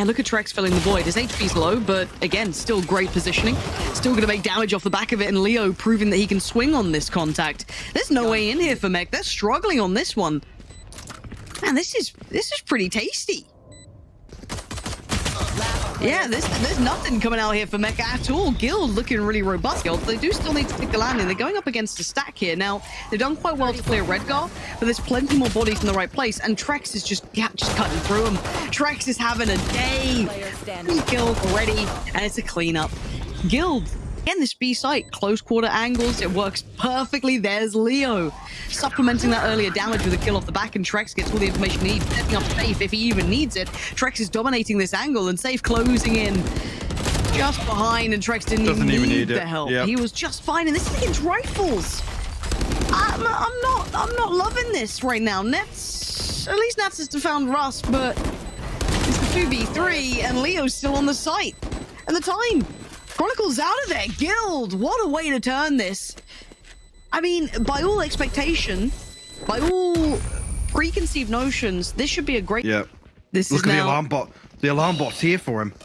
And look at Trex filling the void. His HP's low, but again, still great positioning. Still going to make damage off the back of it, and Leo proving that he can swing on this contact. There's no way in here for Mech. They're struggling on this one. Man, this is pretty tasty. Yeah, there's nothing coming out here for Mech at all. Guild looking really robust. Guild, they do still need to take the landing. They're going up against a stack here. Now, they've done quite well to clear Redgar, but there's plenty more bodies in the right place, and Trex is just cutting through them. Trex is having a day. 3 kills already, and it's a cleanup. Guild, again, this B site, close quarter angles, it works perfectly. There's Leo supplementing that earlier damage with a kill off the back, and Trex gets all the information he needs, setting up Safe if he even needs it. Trex is dominating this angle, and Safe closing in just behind, and Trex didn't even need the help. Yep. He was just fine, and this is against rifles. I'm not loving this right now. Nets, at least Nats has found Rust, but it's the 2v3, and Leo's still on the site. And the time. Chronicle's out of there. Guild, what a way to turn this. I mean, by all expectation, by all preconceived notions, this should be a great... Yeah. This Look is at now... the alarm bot. The alarm bot's here for him.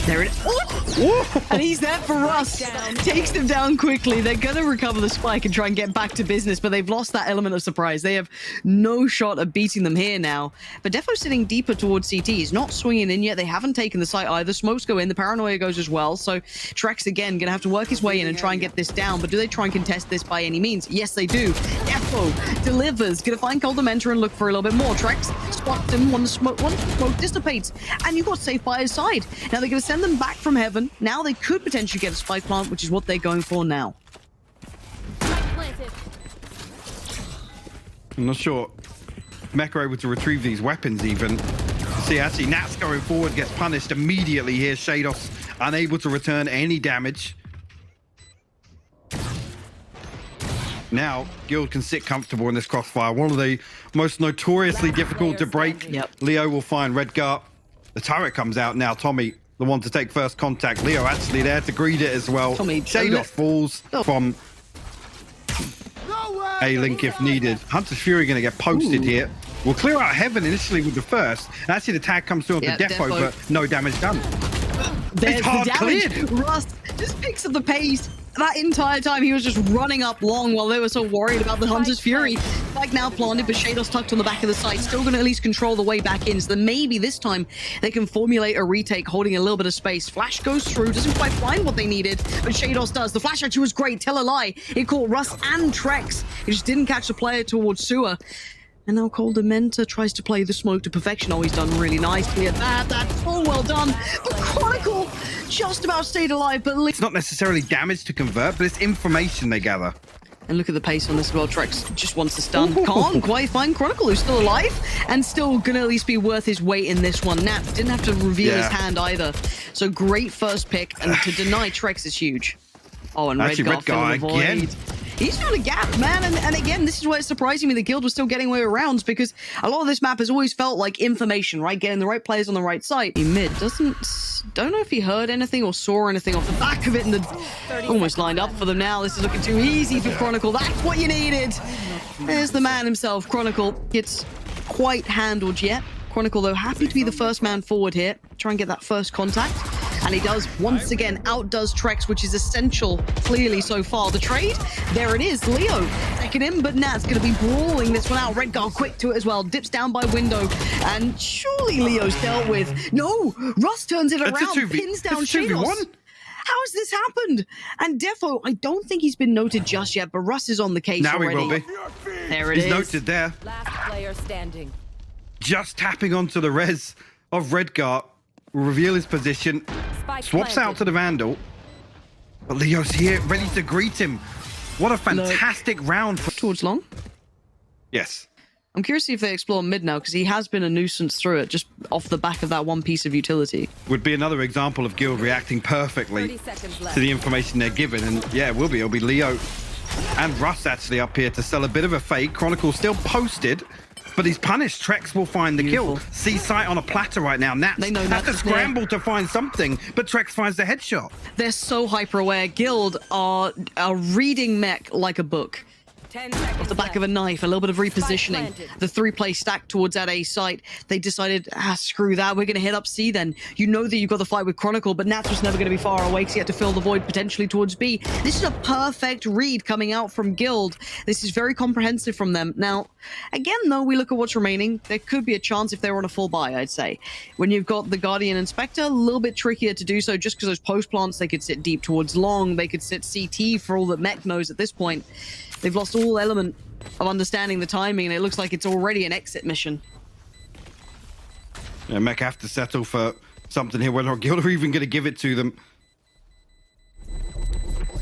There it is. Oh! And he's there for Russ. Takes them down quickly. They're going to recover the spike and try and get back to business, but they've lost that element of surprise. They have no shot of beating them here now. But Defo's sitting deeper towards CT. He's not swinging in yet. They haven't taken the site either. Smokes go in. The paranoia goes as well. So Trex, again, going to have to work his way in and try and get this down. But do they try and contest this by any means? Yes, they do. Defo delivers. Going to find Cold Dementor and look for a little bit more. Trex spots him. One smoke dissipates. And you've got Safe by his side. Now they're going to send them back from heaven. Now they could potentially get a spike plant, which is what they're going for now. I'm not sure Mech are able to retrieve these weapons even. See, actually, Nat's going forward, gets punished immediately here. Shados unable to return any damage. Now, Guild can sit comfortable in this crossfire. One of the most notoriously difficult to break. Yep. Leo will find Redgar. The turret comes out now. Tommy, the one to take first contact. Leo actually there to greet it as well. Tommy, Shadow falls from A-Link if needed. Hunter's Fury going to get posted here. We'll clear out heaven initially with the first. And actually the tag comes through on the Defo, but no damage done. There's it's hard the damage. cleared. Rust just picks up the pace. That entire time he was just running up long while they were so worried about the Hunter's Fury. Spike now planted, but Shadows tucked on the back of the site. Still going to at least control the way back in. So then maybe this time they can formulate a retake, holding a little bit of space. Flash goes through, doesn't quite find what they needed, but Shadows does. The flash actually was great. Tell a lie. It caught Russ and Trex. He just didn't catch the player towards Sewer. And now Cold Dementor tries to play the smoke to perfection. Oh, he's done really nicely at that. That's all well done. But Chronicle just about stayed alive, but... It's not necessarily damage to convert, but it's information they gather. And look at the pace on this as well. Trex just wants to stun. Can't quite find Chronicle, who's still alive and still gonna at least be worth his weight in this one. Nat didn't have to reveal his hand either. So great first pick, and to deny Trex is huge. Oh, and Redgar again. He's found a gap, man, and again, this is where it's surprising me the Guild was still getting away with rounds, because a lot of this map has always felt like information, right? Getting the right players on the right site. He don't know if he heard anything or saw anything off the back of it, and almost lined up for them now. This is looking too easy for Chronicle. That's what you needed. There's the man himself. Chronicle gets quite handled yet. Chronicle, though, happy to be the first man forward here. Try and get that first contact. And he does, once again, outdoes Trex, which is essential, clearly, so far. The trade, there it is. Leo taking him, but Nat's going to be brawling this one out. Redgar quick to it as well. Dips down by window. And surely Leo's dealt with. No! Russ turns it around, pins down Shados. How has this happened? And Defo, I don't think he's been noted just yet, but Russ is on the case already. Now he will be. There it is. He's noted there. Last player standing. Just tapping onto the res of Redgar. Will reveal his position. Swaps out to the Vandal. But Leo's here, ready to greet him. What a fantastic round. Towards long? Yes. I'm curious to see if they explore mid now, because he has been a nuisance through it, just off the back of that one piece of utility. Would be another example of Guild reacting perfectly to the information they're given. And yeah, it will be. It'll be Leo and Russ actually up here to sell a bit of a fake. Chronicle still posted, but he's punished. Trex will find the kill. C-site on a platter right now. Nats have to scramble to find something, but Trex finds the headshot. They're so hyper-aware. Guild are reading Mech like a book. Off the back of a knife, a little bit of repositioning. The 3-play stack towards that A site. They decided, screw that, we're going to hit up C then. You know that you've got the fight with Chronicle, but Nats was never going to be far away because he had to fill the void potentially towards B. This is a perfect read coming out from Guild. This is very comprehensive from them. Now, again, though, we look at what's remaining. There could be a chance if they were on a full buy, I'd say. When you've got the Guardian and Spectre, a little bit trickier to do so just because those post plants, they could sit deep towards long, they could sit CT for all that Mech knows at this point. They've lost all element of understanding the timing, and it looks like it's already an exit mission. Yeah, Mech have to settle for something here, whether or Guild are even going to give it to them.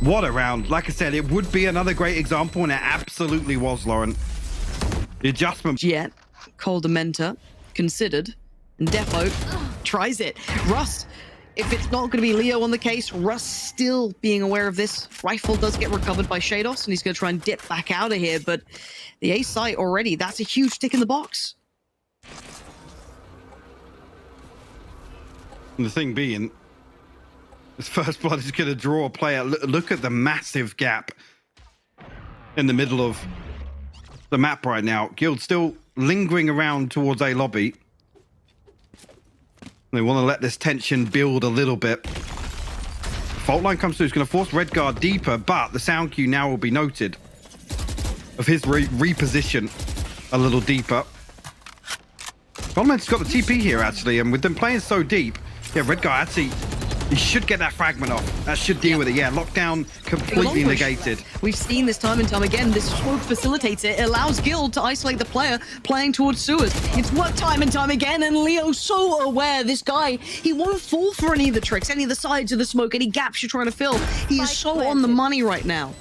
What a round. Like I said, it would be another great example, and it absolutely was, Lauren. The adjustment. Yet, Cold Dementor, considered, and Defo tries it. Russ, if it's not going to be Leo on the case, Russ still being aware of this. Rifle does get recovered by Shados, and he's going to try and dip back out of here, but the A site already, that's a huge tick in the box. And the thing being, this first blood is going to draw a player. Look at the massive gap in the middle of the map right now. Guild still lingering around towards A lobby. They want to let this tension build a little bit. Fault line comes through. It's going to force Redguard deeper, but the sound cue now will be noted of his reposition a little deeper. Goldman's got the TP here, actually, and with them playing so deep, yeah, Redguard actually, he should get that fragment off. That should deal with it. Yeah, lockdown completely negated. We've seen this time and time again. This smoke facilitates it. It allows Guild to isolate the player playing towards sewers. It's worked time and time again, and Leo's so aware. This guy, he won't fall for any of the tricks, any of the sides of the smoke, any gaps you're trying to fill. He is so on the money right now.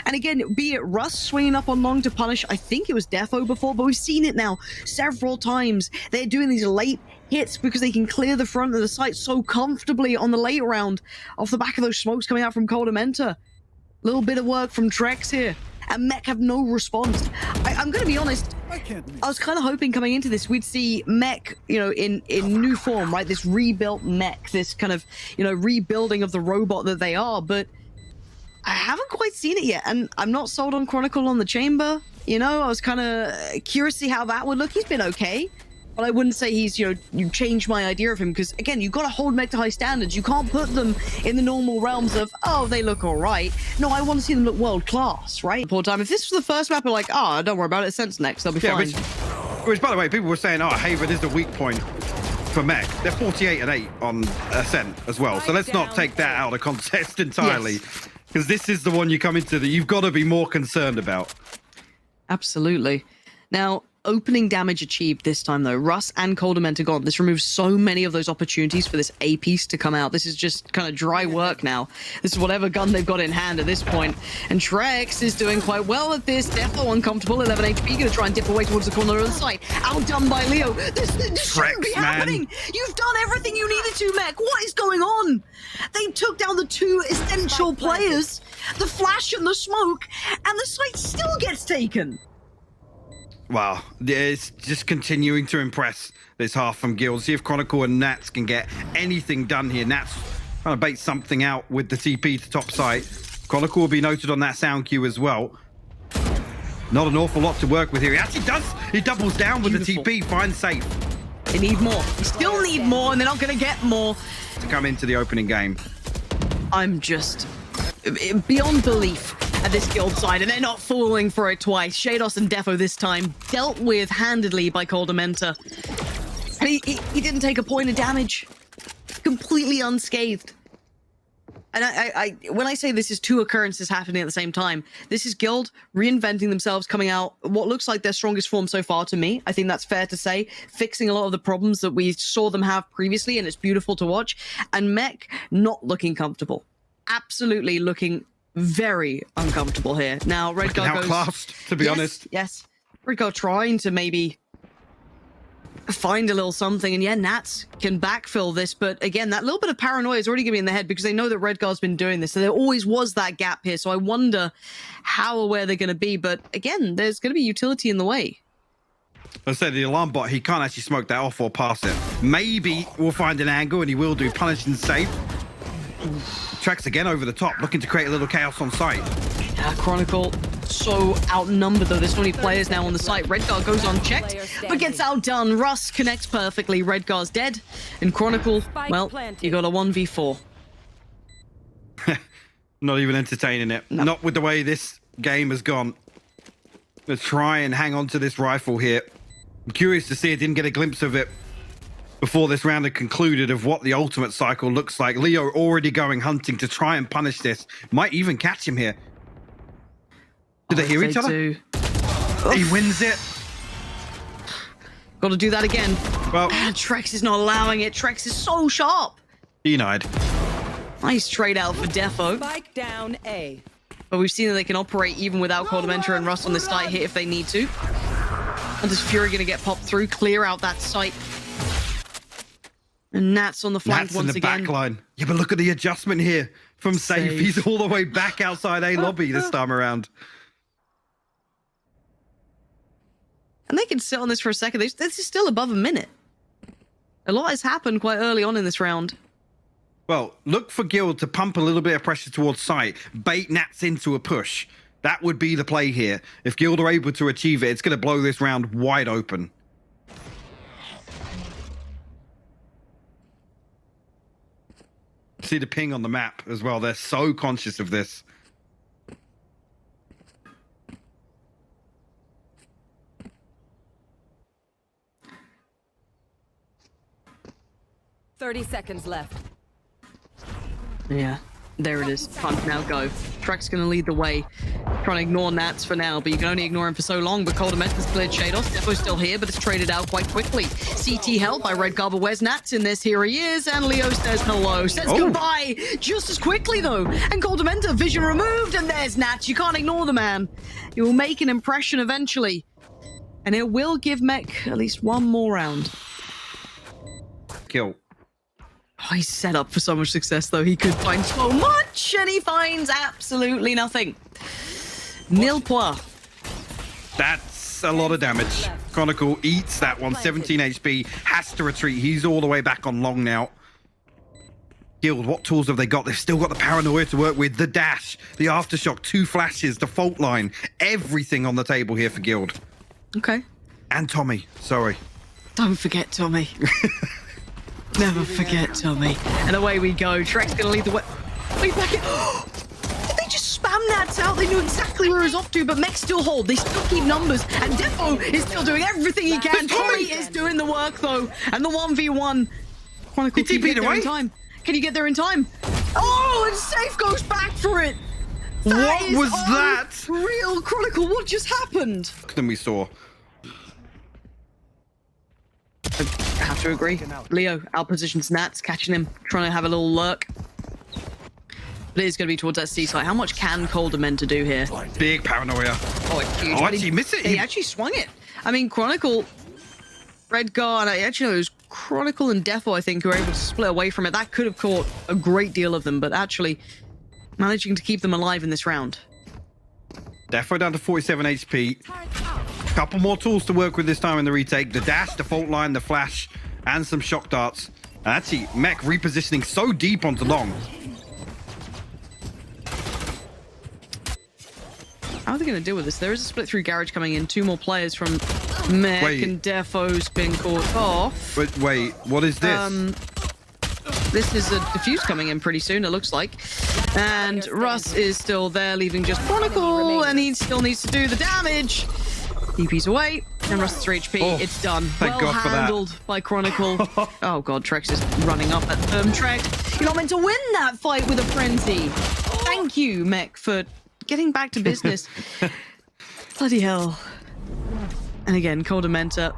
And again, be it Russ swinging up on long to punish, I think it was Defo before, but we've seen it now several times. They're doing these late hits because they can clear the front of the site so comfortably on the late round off the back of those smokes coming out from Cold Dementor. Little bit of work from Trex here. And Mech have no response. I'm going to be honest, I was kind of hoping coming into this we'd see Mech, you know, in new form, right? This rebuilt Mech, this kind of, you know, rebuilding of the robot that they are, but I haven't quite seen it yet, and I'm not sold on Chronicle on the chamber. You know, I was kind of curious to see how that would look. He's been okay, but I wouldn't say he's, you know, you changed my idea of him, because again, you've got to hold Mech to high standards. You can't put them in the normal realms of, oh, they look all right. No, I want to see them look world class, right? Poor time. If this was the first map, we're like, oh, don't worry about it. Sense next, they'll be fine. Which, by the way, people were saying, oh, Haven is the weak point for Mech. They're 48-8 on Ascent as well, so let's not take that out of context entirely. Yes. Because this is the one you come into that you've got to be more concerned about. Absolutely. Now, opening damage achieved this time, though. Russ and Cold Dementor gone. This removes so many of those opportunities for this A piece to come out. This is just kind of dry work now. This is whatever gun they've got in hand at this point. And Trex is doing quite well at this. Defo uncomfortable. 11 HP. Going to try and dip away towards the corner of the site. Outdone by Leo. This shouldn't be happening. You've done everything you needed to, Mech. What is going on? They took down the two essential players, the flash and the smoke, and the site still gets taken. Wow, it's just continuing to impress this half from Guild. See if Chronicle and Nats can get anything done here. Nats trying to bait something out with the TP to top site. Chronicle will be noted on that sound cue as well. Not an awful lot to work with here. He actually does. He doubles down with the TP, finds safe. They need more. They still need more, and they're not going to get more. To come into the opening game. I'm just beyond belief at this Guild side, and they're not falling for it twice. Shados and Defo this time dealt with handedly by Cold Dementor. And he didn't take a point of damage. Completely unscathed. And when I say this is two occurrences happening at the same time, this is Guild reinventing themselves, coming out what looks like their strongest form so far to me. I think that's fair to say. Fixing a lot of the problems that we saw them have previously, and it's beautiful to watch. And Mech not looking comfortable. Absolutely looking very uncomfortable here. Now, Redguard goes... outclassed, to be honest. Yes. Redguard trying to maybe find a little something, and yeah, Nats can backfill this, but again, that little bit of paranoia is already going to be in the head because they know that Redguard's been doing this, so there always was that gap here, so I wonder how aware they're going to be, but again, there's going to be utility in the way. I said the alarm bot, he can't actually smoke that off or pass it. Maybe we'll find an angle, and he will do. Punish and safe. Tracks again over the top, looking to create a little chaos on site. Chronicle so outnumbered, though. There's so many players now on the site. Redgar goes unchecked, but gets outdone. Russ connects perfectly. Redgar's dead. And Chronicle, well, you got a 1v4. Not even entertaining it. No. Not with the way this game has gone. Let's try and hang on to this rifle here. I'm curious to see. I didn't get a glimpse of it before this round had concluded of what the ultimate cycle looks like. Leo already going hunting to try and punish this. Might even catch him here. Did they hear each other? He wins it. Got to do that again. Well, and Trex is not allowing it. Trex is so sharp. Denied. Nice trade out for Defo. Spike down A. But we've seen that they can operate even without Coldamenta and Rust on this site here if they need to. And is Fury going to get popped through, clear out that site. And Nat's on the flank once again. Back line. Yeah, but look at the adjustment here from Safe. He's all the way back outside A lobby this time around. And they can sit on this for a second. This is still above a minute. A lot has happened quite early on in this round. Well, look for Guild to pump a little bit of pressure towards site, bait Nats into a push. That would be the play here. If Guild are able to achieve it, it's going to blow this round wide open. See the ping on the map as well. They're so conscious of this. "30 seconds left. Yeah, there it is. Punt now go. Trek's going to lead the way. Trying to ignore Nats for now, but you can only ignore him for so long. But Coldamenta's cleared shade off. Defo's still here, but it's traded out quite quickly. CT help by Redgar, but where's Nats in this? Here he is, and Leo says hello. Says goodbye just as quickly, though. And Coldamenta, vision removed, and there's Nats. You can't ignore the man. He will make an impression eventually. And it will give Mech at least one more round. Kill. Oh, he's set up for so much success, though. He could find so much, and he finds absolutely nothing. Nil point. That's a lot of damage. Chronicle eats that one. 17 HP. Has to retreat. He's all the way back on long now. Guild, what tools have they got? They've still got the paranoia to work with. The dash, the aftershock, 2 flashes, the fault line. Everything on the table here for Guild. Okay. And Tommy. Sorry. Don't forget Tommy. Never forget Tommy. And away we go. Trek's gonna lead the way. Wait, back in. Did they just spam Nats out? They knew exactly where he was off to, but Mech still hold. They still keep numbers. And Defo is still doing everything he can. Tommy is doing the work, though. And the 1v1. Chronicle, can you get there in time? Can you get there in time? Oh, and Safe goes back for it. What was that? Real Chronicle, what just happened? Than we saw. I have to agree. Leo outpositions Nats, catching him, trying to have a little lurk. But it is going to be towards that C site. How much can Coldamenta do here? Big paranoia. Oh, it's huge. Oh, actually missed it. He actually swung it. I mean, Chronicle, Redgar, and I actually know it was Chronicle and Defo, I think, who were able to split away from it. That could have caught a great deal of them, but actually managing to keep them alive in this round. Defo down to 47 HP. Couple more tools to work with this time in the retake. The dash, the fault line, the flash, and some shock darts. And actually, Mech repositioning so deep onto long. How are they going to deal with this? There is a split through garage coming in. 2 more players from Mech, and Defo's been caught off. Wait, what is this? This is a defuse coming in pretty soon, it looks like. And Russ is still there, leaving just Chronicle, and he still needs to do the damage. DP's away, and Russ is 3 HP. Oh, it's done. Thank God for that. Well handled by Chronicle. Oh God, Trex is running up at Trex. You're not meant to win that fight with a frenzy. Thank you, Mech, for getting back to business. Bloody hell. And again, Coldamenta,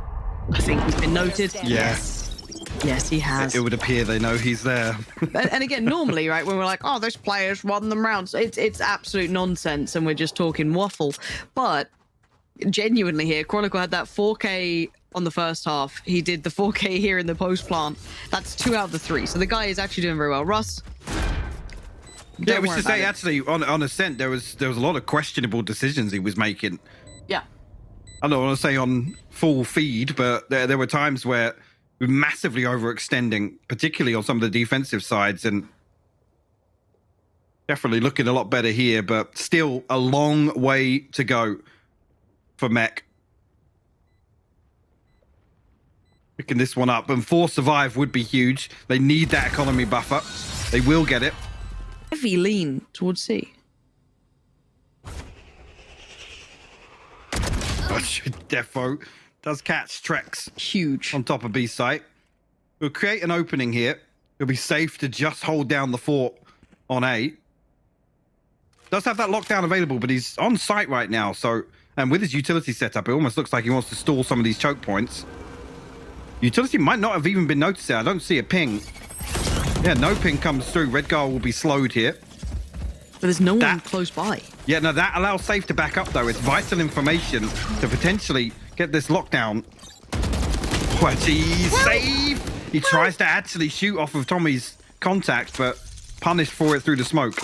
I think he's been noted. Yes, he has. It would appear they know he's there. And again, normally, right, when we're like, oh, those players won them rounds, it's absolute nonsense, and we're just talking waffle. But genuinely here, Chronicle had that 4K on the first half. He did the 4K here in the post plant. That's 2 out of the 3. So the guy is actually doing very well. Russ. Yeah, which to say, actually, on Ascent, there was a lot of questionable decisions he was making. Yeah. I don't want to say on full feed, but there were times where we were massively overextending, particularly on some of the defensive sides, and Definitely looking a lot better here, but still a long way to go for Mech. Picking this one up, and 4 survive would be huge. They need that economy buffer. They will get it. Heavy lean towards C. Defo does catch Trex Huge. on top of B site. We'll create an opening here. It'll be safe to just hold down the fort on A. Does have that lockdown available, but he's on site right now. So, and with his utility setup, it almost looks like he wants to stall some of these choke points. Utility might not have even been noticed there. I don't see a ping. Yeah, no ping comes through. Redgar will be slowed here. But there's no one close by. Yeah, no, that allows Safe to back up, though. It's vital information to potentially get this lockdown. What, he's safe. He tries to actually shoot off of Tommy's contact, but punished for it through the smoke.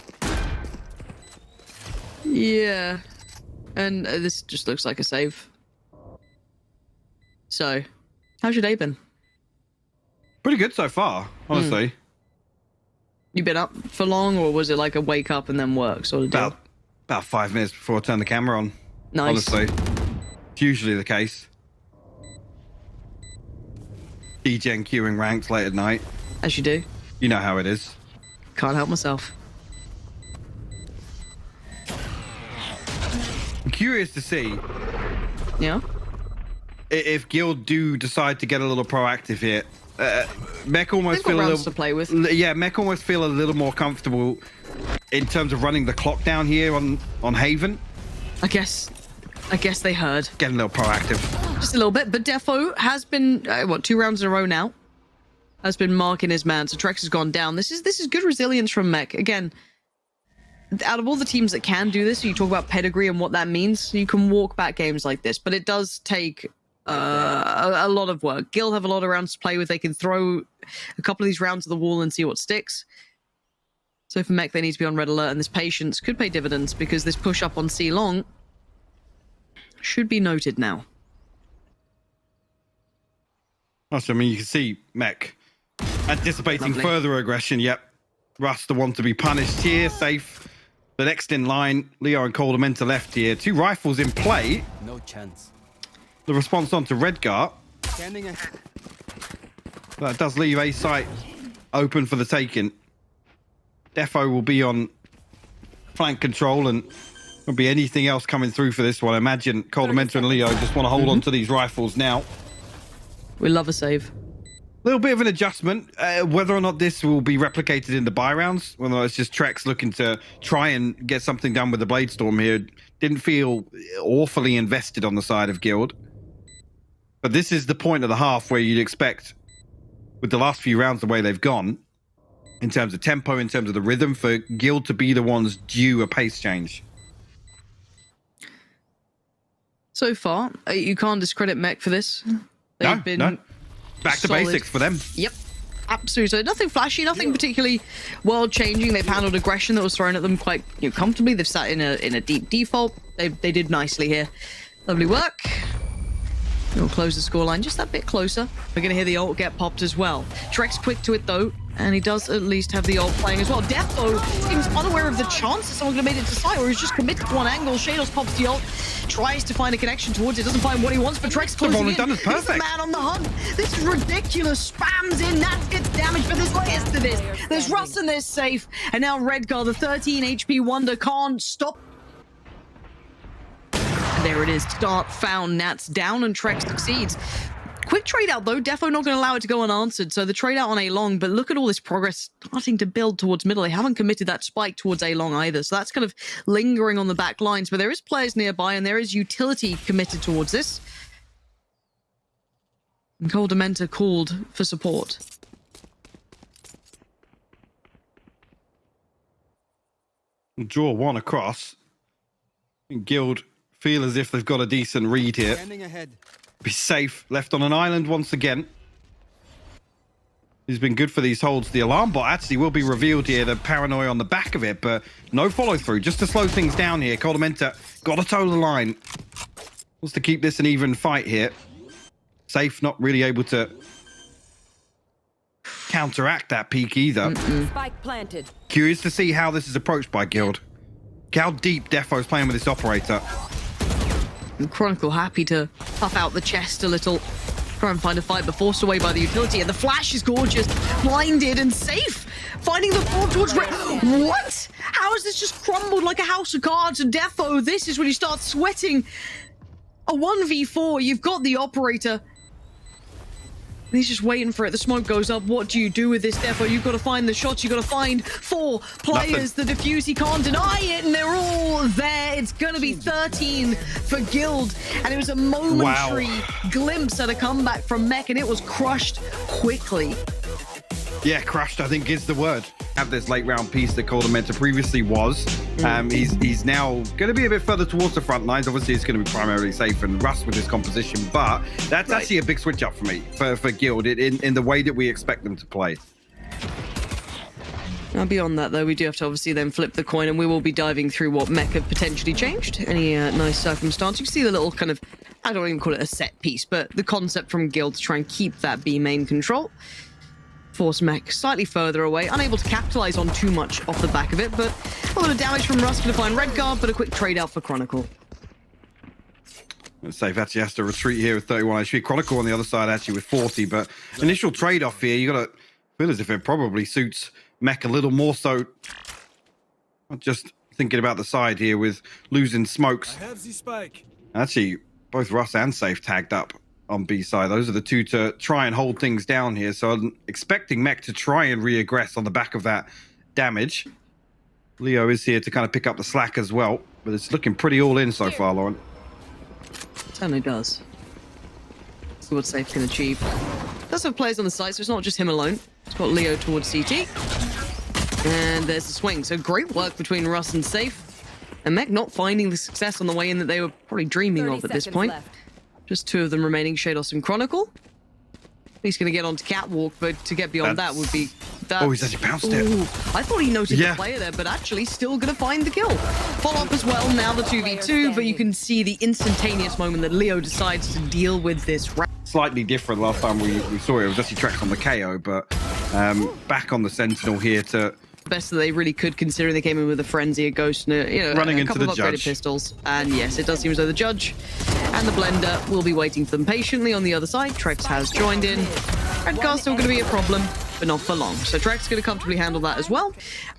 Yeah. And this just looks like a save. So, how's your day been? Pretty good so far, honestly. You been up for long, or was it like a wake up and then work sort of deal? About 5 minutes before I turn the camera on. Nice. Honestly. It's usually the case. DJing queuing ranks late at night. As you do. You know how it is. Can't help myself. I'm curious to see Yeah? if Guild do decide to get a little proactive here. Mech almost feel a little to play with. Yeah, Mech almost feel a little more comfortable in terms of running the clock down here on Haven. I guess they heard. Getting a little proactive. Just a little bit, but Defo has been 2 rounds in a row now. Has been marking his man, so Trex has gone down. This is good resilience from Mech. Again, out of all the teams that can do this, you talk about pedigree and what that means, you can walk back games like this, but it does take a lot of work. Guild have a lot of rounds to play with. They can throw a couple of these rounds to the wall and see what sticks. So for Mech, they need to be on red alert, and this patience could pay dividends because this push up on C long should be noted now. Also, I mean, you can see Mech anticipating further aggression. Yep. Russ the one to be punished here. Safe. The next in line, Leo and Coldamenta left here. 2 rifles in play. No chance. The response onto Redgar. Standing ahead. That does leave A site open for the taking. Defo will be on flank control, and won't be anything else coming through for this one. I imagine Coldamenta and Leo just want to hold on to these rifles now. We love a save. Little bit of an adjustment. Whether or not this will be replicated in the buy rounds, whether or not it's just Trex looking to try and get something done with the Blade Storm here. Didn't feel awfully invested on the side of Guild. But this is the point of the half where you'd expect, with the last few rounds the way they've gone, in terms of tempo, in terms of the rhythm, for Guild to be the ones due a pace change. So far, you can't discredit Mech for this. They've been no. Back to solid. basics for them. Yep. Absolutely. So nothing flashy, nothing particularly world-changing. They've handled aggression that was thrown at them quite comfortably. They've sat in a deep default. They did nicely here. Lovely work. We'll close the scoreline just that bit closer. We're going to hear the ult get popped as well. Trex quick to it, though, and he does at least have the ult playing as well. Defo seems unaware of the chance that someone could have made it to site, or he's just committed to one angle. Shadows pops the ult, tries to find a connection towards it, doesn't find what he wants, but Trex closing in. Done is perfect. He's the man on the hunt. This is ridiculous. Spams in, Nats gets damaged, but there's layers to this. There's Russ and there's Safe, and now Redgar, the 13 HP wonder, can't stop. There it is. Start found. Nats down and Trex succeeds. Quick trade out though. Defo not going to allow it to go unanswered. So the trade out on A long, but look at all this progress starting to build towards middle. They haven't committed that spike towards A long either. So that's kind of lingering on the back lines, but there is players nearby and there is utility committed towards this. And Coldamenta called for support. Draw one across. And Guild feel as if they've got a decent read here. Standing ahead. Be safe. Left on an island once again. He's been good for these holds. The alarm bot actually will be revealed here. The paranoia on the back of it, but no follow through. Just to slow things down here. Coldamenta got to toe the line. Wants to keep this an even fight here. Safe, not really able to counteract that peak either. Spike planted. Curious to see how this is approached by Guild. How deep Defo's playing with this operator. And Chronicle happy to puff out the chest a little. Try and find a fight, but forced away by the utility. And the flash is gorgeous. Blinded and safe. Finding the ball towards Red. What? How has this just crumbled like a house of cards? And Defo, this is when you start sweating. A 1v4, you've got the operator. And he's just waiting for it. The smoke goes up. What do you do with this, Defo? You've got to find the shots. You've got to find 4 players. The defuse, he can't deny it. And they're all there. It's going to be 13 for Guild. And it was a momentary glimpse at a comeback from Mech. And it was crushed quickly. Yeah, crushed, I think, is the word. Have this late round piece that Menta previously was. He's now going to be a bit further towards the front lines. Obviously, it's going to be primarily safe and Rust with his composition, but that's actually a big switch up for me, for Guild, in the way that we expect them to play. Now, beyond that, though, we do have to obviously then flip the coin, and we will be diving through what Mech have potentially changed. Any nice circumstance. You can see the little kind of, I don't even call it a set piece, but the concept from Guild to try and keep that B main control. Force Mech slightly further away, unable to capitalize on too much off the back of it, but a lot of damage from Rust to find Red Guard, but a quick trade out for Chronicle. Safe actually has to retreat here with 31 HP. Chronicle on the other side actually with 40, but initial trade-off here, you got to feel as if it probably suits Mech a little more so. I'm just thinking about the side here with losing smokes. I have the spike. Actually, both Rust and Safe tagged up on B side. Those are the two to try and hold things down here. So I'm expecting Mech to try and re-aggress on the back of that damage. Leo is here to kind of pick up the slack as well, but it's looking pretty all in so far, Lauren. It certainly does. See what Safe can achieve. Does have players on the side, so it's not just him alone. It's got Leo towards CT. And there's the swing. So great work between Russ and Safe. And Mech not finding the success on the way in that they were probably dreaming of at this point. Left. Just 2 of them remaining, Shados and Chronicle. He's going to get onto Catwalk, but to get beyond that would be... Oh, he's actually bounced it. I thought he noted the player there, but actually still going to find the kill. Follow-up as well, now the 2v2, but you can see the instantaneous moment that Leo decides to deal with this. Slightly different last time we saw it. It was actually tracked on the KO, but back on the Sentinel here to... Best that they really could, considering they came in with a frenzy, a ghost, and running a into couple the of upgraded judge. pistols. And yes, it does seem as though the judge and the blender will be waiting for them patiently on the other side. Trex has joined in. Red Guard's still going to be a problem, but not for long. So Trex going to comfortably handle that as well.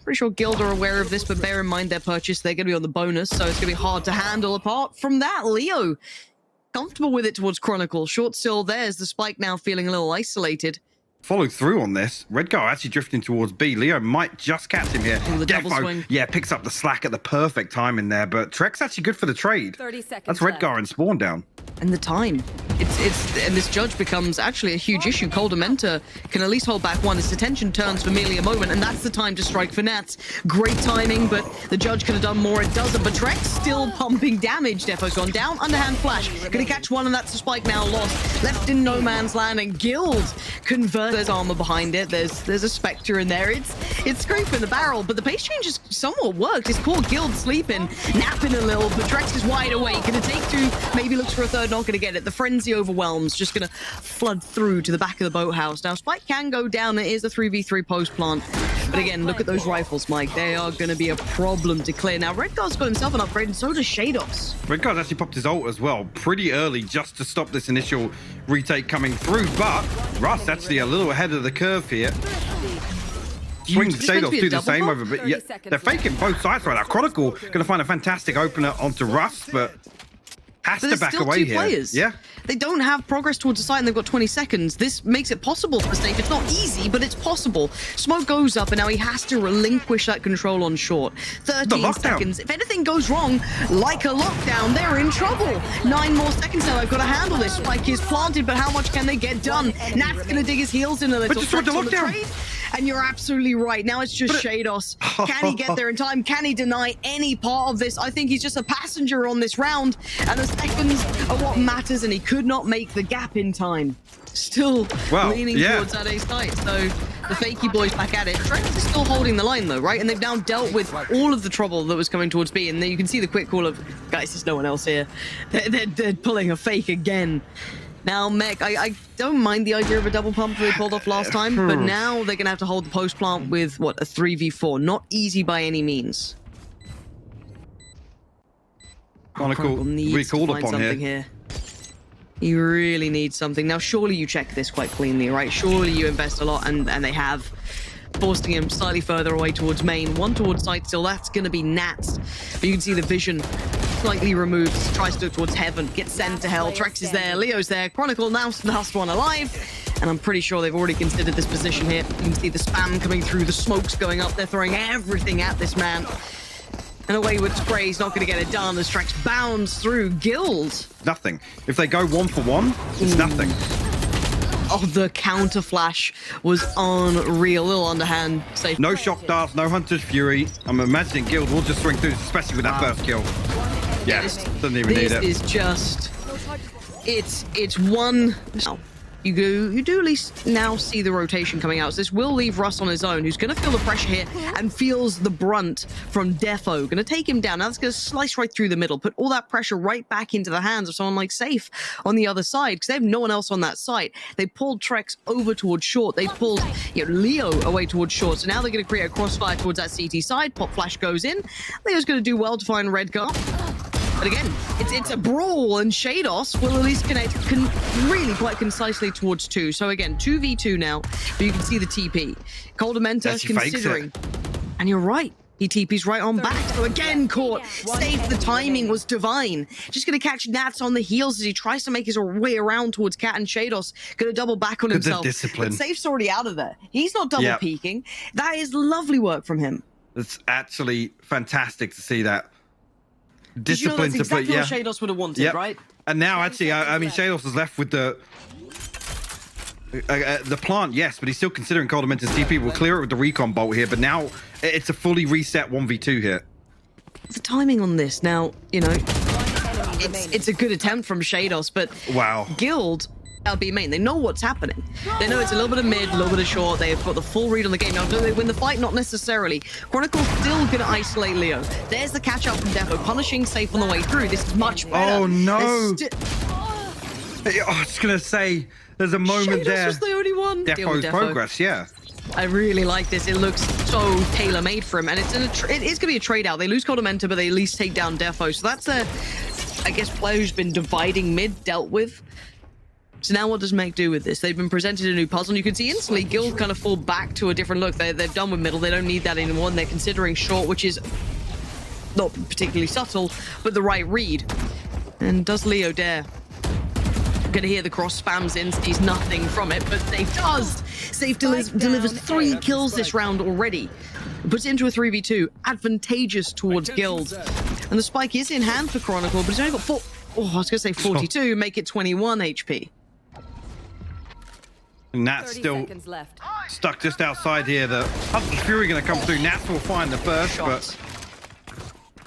Pretty sure Guild are aware of this, but bear in mind their purchase, they're going to be on the bonus, so it's going to be hard to handle. Apart from that, Leo comfortable with it towards Chronicle. Short still there's the spike now feeling a little isolated. Followed through on this. Red Guard actually drifting towards B. Leo might just catch him here. The double swing. Yeah, picks up the slack at the perfect time in there, but Trek's actually good for the trade. 30 seconds That's Red left. Guard and Spawn down. And the time. And this judge becomes actually a huge issue. Menta can at least hold back one. His attention turns for merely a moment, and that's the time to strike for Nats. Great timing, but the judge could have done more. It doesn't, but Trek's still pumping damage. Defo's gone down. Underhand flash. Gonna catch one, and that's the spike now lost. Left in no man's land, and Guild converts. There's armor behind it. There's a Spectre in there. It's scraping the barrel, but the pace change has somewhat worked. It's called Guild sleeping, napping a little, but Trex is wide awake. Gonna take 2, maybe looks for a third, not gonna get it. The frenzy overwhelms, just gonna flood through to the back of the boathouse. Now, Spike can go down. It is a 3v3 post plant. But again, look at those rifles, Mike. They are gonna be a problem to clear. Now, Red Guard's got himself an upgrade, and so does Shados. Red Guard actually popped his ult as well, pretty early, just to stop this initial retake coming through. But Russ actually a little ahead of the curve here. Swing Shadows do the same over, but yeah, they're faking both sides right now. Chronicle gonna find a fantastic opener onto Russ, but has to back away here. Players. Yeah. They don't have progress towards the side, and they've got 20 seconds. This makes it possible for Safe. It's not easy, but it's possible. Smoke goes up, and now he has to relinquish that control on short. 13 seconds. If anything goes wrong, like a lockdown, they're in trouble. 9 more seconds now. They've got to handle this. Spike is planted, but how much can they get done? Nat's going to dig his heels in a little. But just with the lockdown. And you're absolutely right. Now it's just Shados. Can he get there in time? Can he deny any part of this? I think he's just a passenger on this round, and the seconds are what matters, and he could not make the gap in time. Still leaning towards that ace side. So the fakey boys back at it. Trent is still holding the line though, right? And they've now dealt with all of the trouble that was coming towards B. And then you can see the quick call of, guys, there's no one else here. They're pulling a fake again. Now, Mech, I don't mind the idea of a double pump that they pulled off last time, but now they're going to have to hold the post plant with, what, a 3v4. Not easy by any means. Chronicle needs to recalled find upon something here. He really needs something. Now, surely you check this quite cleanly, right? Surely you invest a lot, and they have, forcing him slightly further away towards main. One towards side still. That's going to be Nats. But you can see the vision slightly removed. Tries to look towards heaven. Gets sent to hell. Trex is there. Leo's there. Chronicle now last one alive. And I'm pretty sure they've already considered this position here. You can see the spam coming through. The smoke's going up. They're throwing everything at this man. And a wayward spray is not going to get it done as Trex bounds through. Guild. Nothing. If they go 1-for-1, it's nothing. Oh, the counter flash was unreal. Little underhand safe. No shock darts, no Hunter's Fury. I'm imagining Guild will just swing through, especially with that first kill. Yeah, doesn't even need it. This is just... It's one... Now, you do at least now see the rotation coming out. So this will leave Russ on his own, who's going to feel the pressure here and feels the brunt from Defo. Going to take him down. Now that's going to slice right through the middle, put all that pressure right back into the hands of someone like Safe on the other side, because they have no one else on that side. They pulled Trex over towards short. They pulled Leo away towards short. So now they're going to create a crossfire towards that CT side. Pop flash goes in. Leo's going to do well to find Red Guard. But again, it's a brawl, and Shados will at least connect really quite concisely towards 2. So again, 2v2 now, but you can see the TP. Coldamenta considering. And you're right. He TP's right on back. So again, caught. Safe, the timing was divine. Just going to catch Nats on the heels as he tries to make his way around towards Cat and Shados. Going to double back on himself. Discipline. But Safe's already out of there. He's not double peeking. That is lovely work from him. It's actually fantastic to see that. Discipline to play. Yeah, Shados would have wanted, right? And now, actually, I mean, Shados is left with the plant, yes, but he's still considering Coldamenta's TP. We'll clear it with the recon bolt here, but now it's a fully reset 1v2 here. The timing on this now, you know, it's a good attempt from Shados, but wow, Guild. That'll be main. They know what's happening. They know it's a little bit of mid, a little bit of short. They've got the full read on the game. Now, do they win the fight? Not necessarily. Chronicle's still going to isolate Leo. There's the catch up from Defo, punishing Safe on the way through. This is much better. Oh, no. I was going to say, there's a moment Shados there. Was the only one. Defo's progress, yeah. I really like this. It looks so tailor-made for him. And it is going to be a trade out. They lose Coldamenta, but they at least take down Defo. So that's I guess, player who's been dividing mid, dealt with. So now what does Meg do with this? They've been presented a new puzzle, and you can see instantly Guild kind of fall back to a different look. They've done with middle. They don't need that anymore, and they're considering short, which is not particularly subtle, but the right read. And does Leo dare? I'm going to hear the cross spams in, sees nothing from it, but Safe does. Safe delivers 3 kills this round already. Puts it into a 3v2, advantageous towards Guild. And the spike is in hand for Chronicle, but he's only got 4... Oh, I was going to say 42, make it 21 HP. And Nat's still stuck just outside here. The Hunter's Fury going to come through. Nats will find the first, but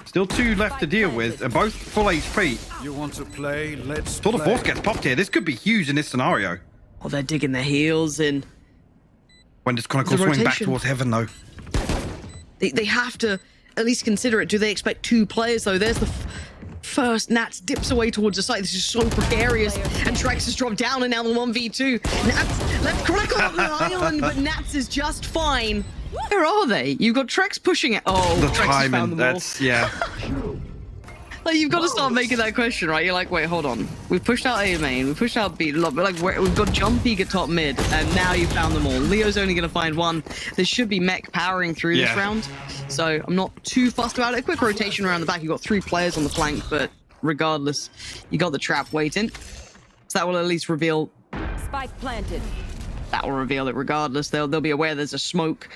still 2 left to deal with, and both full HP. You want to play? Let's Tour de Force gets popped here. This could be huge in this scenario. Oh, they're digging their heels in. When does Chronicle swing back towards heaven, though? They have to at least consider it. Do they expect 2 players, though? There's the first. Nats dips away towards the site. This is so precarious. And Trex has dropped down, and now the 1v2. Nats left Chronicle up the island, but Nats is just fine. Where are they? You've got Trex pushing it. Oh, the Trex timing, found them that's, yeah. Like, you've got to start making that question, right? You're like, wait, hold on. We've pushed out A main, we've pushed out B, but like, we've got Jump Eager top mid, and now you've found them all. Leo's only going to find 1. There should be mech powering through this round, so I'm not too fussed about it. A quick rotation around the back. You've got 3 players on the flank, but regardless, you got the trap waiting. So that will at least reveal... Spike planted. That will reveal it regardless. They'll be aware there's a smoke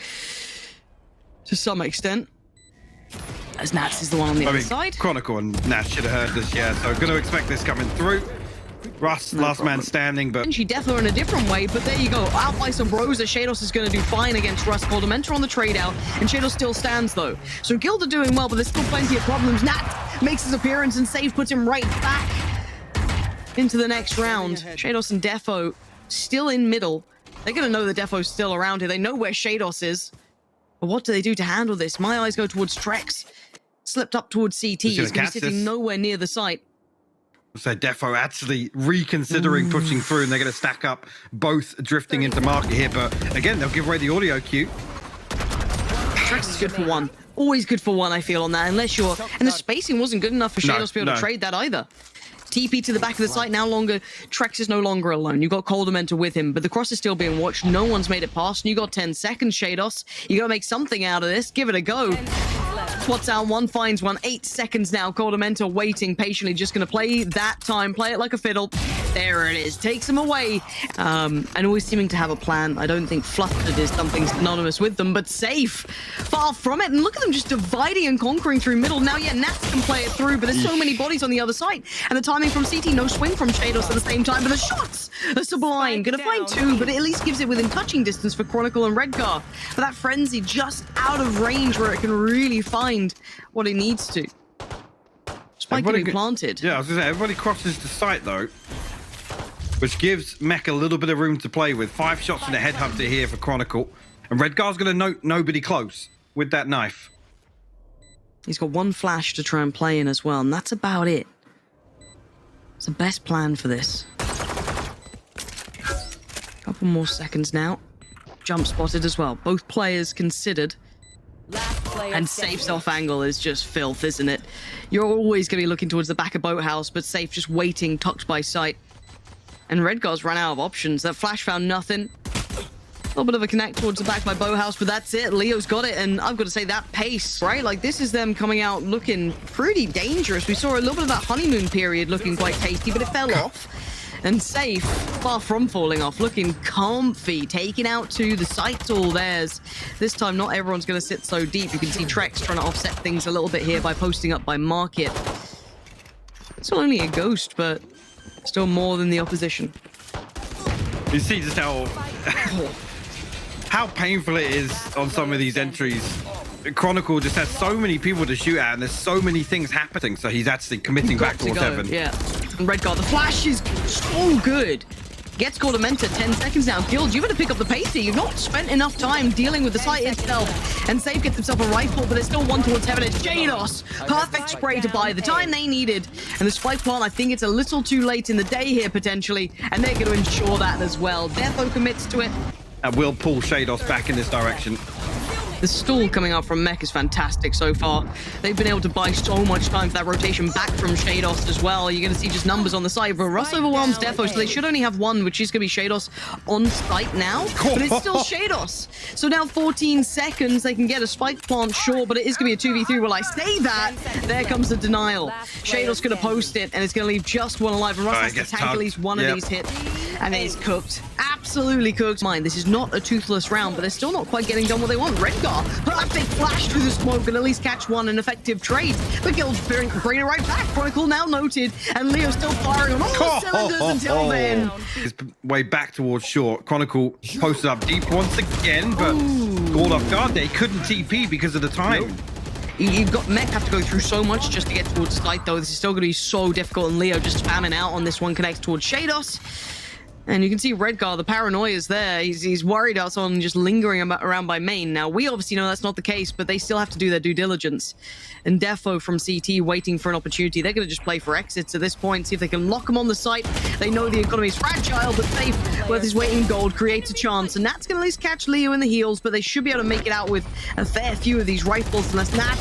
to some extent. As Nats is the one on the other side. Chronicle and Nats should have heard this, yeah. So going to expect this coming through. Russ, last man standing, but... She Defo in a different way, but there you go. Out by some Rosa. Shados is going to do fine against Russ. Coldamenta on the trade out, and Shados still stands, though. So Guild are doing well, but there's still plenty of problems. Nat makes his appearance, and Save puts him right back into the next round. Shados and Defo still in middle. They're going to know that Defo's still around here. They know where Shados is. But what do they do to handle this? My eyes go towards Trex. Slipped up towards CT. He's going to be sitting nowhere near the site. So Defo actually reconsidering pushing through, and they're going to stack up both drifting into market here. But again, they'll give away the audio cue. Trex is good for one. Always good for one, I feel, on that. Unless you're... And the spacing wasn't good enough for Shadows to be able to trade that either. TP to the back of the site now longer. Trex is no longer alone. You got Coldamenta with him, but the cross is still being watched. No one's made it past, and you got 10 seconds, Shados. You got to make something out of this. Give it a go. Swats out one, finds one. 8 seconds now. Coldamenta waiting patiently, just going to play that time. Play it like a fiddle. There it is. Takes him away. And always seeming to have a plan. I don't think Flustered is something synonymous with them, but safe. Far from it. And look at them just dividing and conquering through middle. Now, yeah, Nats can play it through, but there's so many bodies on the other side. And the timing from CT, no swing from Shados at the same time, but the shots are sublime. Gonna find two, but it at least gives it within touching distance for Chronicle and Redgar. But that Frenzy just out of range where it can really find what it needs to. Spike getting planted. Yeah, I was gonna say, everybody crosses the site though, which gives Mech a little bit of room to play with. 5 shots from the headhunter here for Chronicle. And Redgar's gonna note nobody close with that knife. He's got one flash to try and play in as well, and that's about it. It's the best plan for this. Couple more seconds now. Jump spotted as well. Both players considered. And Safe's off angle is just filth, isn't it? You're always going to be looking towards the back of Boathouse, but Safe just waiting, tucked by sight. And Redgar's ran out of options. That flash found nothing. A little bit of a connect towards the back by Boathouse, but that's it. Leo's got it, and I've got to say that pace, right? Like, this is them coming out looking pretty dangerous. We saw a little bit of that honeymoon period looking quite tasty, but it fell off. And Safe, far from falling off, looking comfy, taking out to the site's all theirs. This time, not everyone's going to sit so deep. You can see Trex trying to offset things a little bit here by posting up by Market. It's not only a ghost, but still more than the opposition. You see just how painful it is on some of these entries. Chronicle just has so many people to shoot at, and there's so many things happening, so he's actually committing back towards heaven. Yeah. And Redgar, the flash is so good. Gets Coldamenta, 10 seconds now. Guild, you've got to pick up the pace here. You've not spent enough time dealing with the site itself. And Safe gets himself a rifle, but there's still one towards heaven. It's Jados. Perfect spray to buy the time they needed. And the spike plant, I think it's a little too late in the day here, potentially. And they're going to ensure that as well. Defo commits to it. And will pull Shados back in this direction. The stall coming out from Mech is fantastic so far. They've been able to buy so much time for that rotation back from Shados as well. You're going to see just numbers on the side, but Russ overwhelms Defo, so they should only have one, which is going to be Shados on site now. But it's still Shados. So now 14 seconds, they can get a spike plant, sure, but it is going to be a 2v3. Will I say that? There comes the denial. Shados going to post it, and it's going to leave just one alive. And Russ has to tank at least one of these hits, and it is cooked. Absolutely cooked. Mind, this is not a toothless round, but they're still not quite getting done what they want. Redgar, perfect flash through the smoke, and at least catch one, an effective trade. The Guild's bring it right back. Chronicle now noted, and Leo still firing on all cylinders until then. His way back towards short. Chronicle posted up deep once again, but caught off guard there. He couldn't TP because of the time. You've got Mech have to go through so much just to get towards site, though. This is still going to be so difficult, and Leo just spamming out on this one connects towards Shados. And you can see Redgar, the paranoia is there. He's worried about someone just lingering around by main. Now, we obviously know that's not the case, but they still have to do their due diligence. And Defo from CT waiting for an opportunity. They're going to just play for exits at this point, see if they can lock them on the site. They know the economy is fragile, but Safe, with his weight in gold, creates a chance. And Nat's going to at least catch Leo in the heels, but they should be able to make it out with a fair few of these rifles, unless Nat...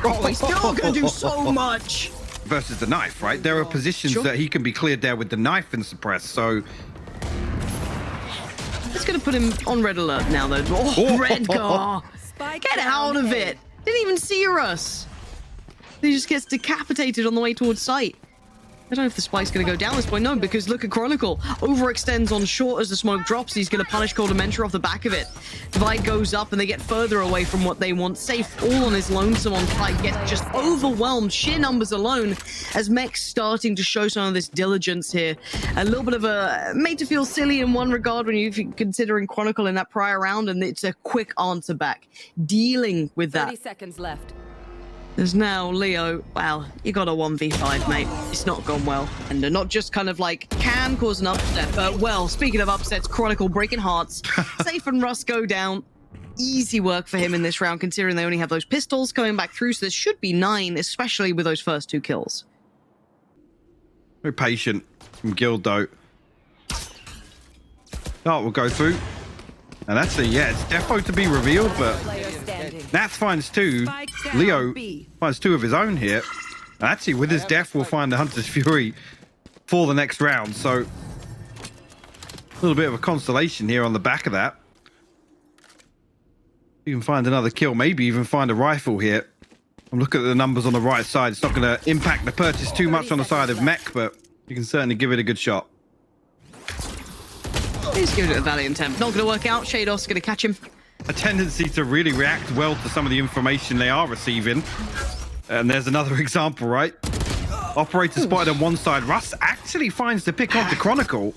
Oh, he's still going to do so much! Versus the knife, right? There are positions that he can be cleared there with the knife and suppress, so... It's going to put him on red alert now, though. Oh, Redgar! Get out of it! Didn't even see us! He just gets decapitated on the way towards site. I don't know if the spike's going to go down this point. No, because look at Chronicle. Overextends on short as the smoke drops. He's going to punish Coldamenta off the back of it. Divide goes up, and they get further away from what they want. Safe all on his lonesome on fight. Gets just overwhelmed. Sheer numbers alone. As Mech's starting to show some of this diligence here. A little bit of a... made to feel silly in one regard when you're considering Chronicle in that prior round, and it's a quick answer back. Dealing with that. 30 seconds left. There's now Leo. Wow, you got a 1v5, mate. It's not gone well. And they're not just kind of like, can cause an upset, but well, speaking of upsets, Chronicle breaking hearts. Safe and Russ go down. Easy work for him in this round, considering they only have those pistols coming back through, so this should be 9, especially with those first 2 kills. Very patient from Guild, though. Oh, we'll go through. And that's yeah, it's defo to be revealed, but Player standing. Nats finds two. Spike down Leo B. finds two of his own here. Actually, with his death, we'll find the Hunter's Fury for the next round. So, a little bit of a constellation here on the back of that. You can find another kill, maybe even find a rifle here. I'm looking at the numbers on the right side. It's not going to impact the purchase too much on the side of Mech, but you can certainly give it a good shot. He's giving it a valiant attempt. Not going to work out. Shados going to catch him. A tendency to really react well to some of the information they are receiving. And there's another example, right? Operator spotted on one side. Russ actually finds the pick onto Chronicle.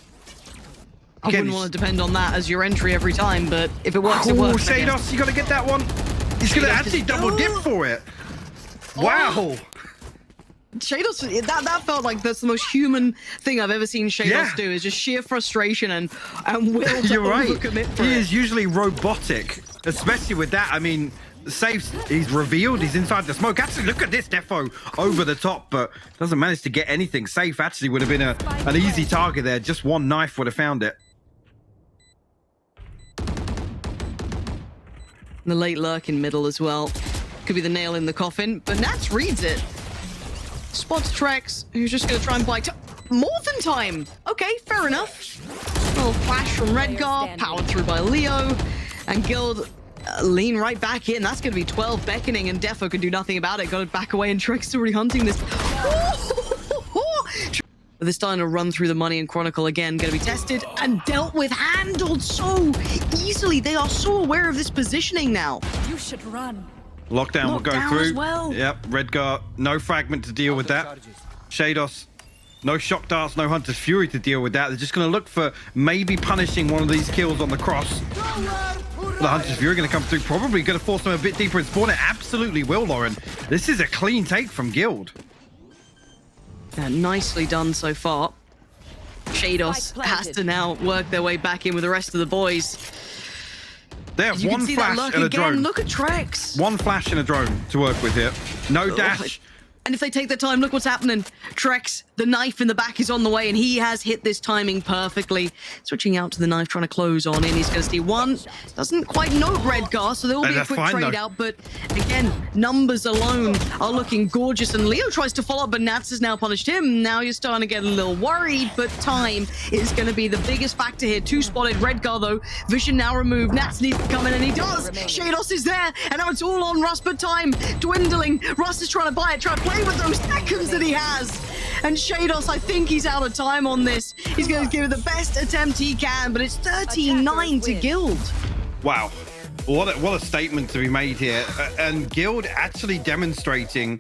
I wouldn't want to depend on that as your entry every time, but if it works, it works. Shados, you got to get that one. He's going to actually double dip for it. Wow. Shados, that felt like that's the most human thing I've ever seen Shados do, is just sheer frustration and will to You're right. overcommit for He it. is usually robotic, especially with that. I mean, Safe's, he's revealed, he's inside the smoke. Actually, look at this defo over the top, but doesn't manage to get anything. Safe actually would have been an easy target there. Just one knife would have found it. The late lurk in middle as well. Could be the nail in the coffin, but Nats reads it. Spots Trex, who's just going to try and buy more than time. Okay, fair enough. Little flash from Redgar, powered through by Leo, and Guild lean right back in. That's going to be 12 beckoning, and Defo can do nothing about it. Got to back away, and Trex already hunting this. They're starting to run through the money, and Chronicle again going to be tested and dealt with, handled so easily. They are so aware of this positioning now. You should run. Lockdown will go Lockdown through. as well. Yep, Redgar, no fragment to deal with that. Shados, no shock darts, no Hunter's Fury to deal with that. They're just going to look for maybe punishing one of these kills on the cross. The Hunter's Fury going to come through, probably going to force them a bit deeper in spawn. It absolutely will, Lauren. This is a clean take from Guild. Yeah, nicely done so far. Shados has to now work their way back in with the rest of the boys. They have You one can see that flash lurk and a again. drone. Look at Trex. One flash and a drone to work with here. No dash. And if they take the time, look what's happening. Trex, the knife in the back is on the way, and he has hit this timing perfectly. Switching out to the knife, trying to close on in. He's going to see one. Doesn't quite note Redgar, so there will be a That's quick fine, trade though. out. But again, numbers alone are looking gorgeous. And Leo tries to follow up, but Nats has now punished him. Now you're starting to get a little worried, but time is going to be the biggest factor here. Two spotted Redgar, though. Vision now removed. Nats needs to come in, and he does. Shados is there, and now it's all on Russ, but time dwindling. Russ is trying to buy it, trying to play with those seconds that he has. And Shados, I think he's out of time on this. He's going to give it the best attempt he can, but it's 13-9 to Guild. Wow. What a statement to be made here. And Guild actually demonstrating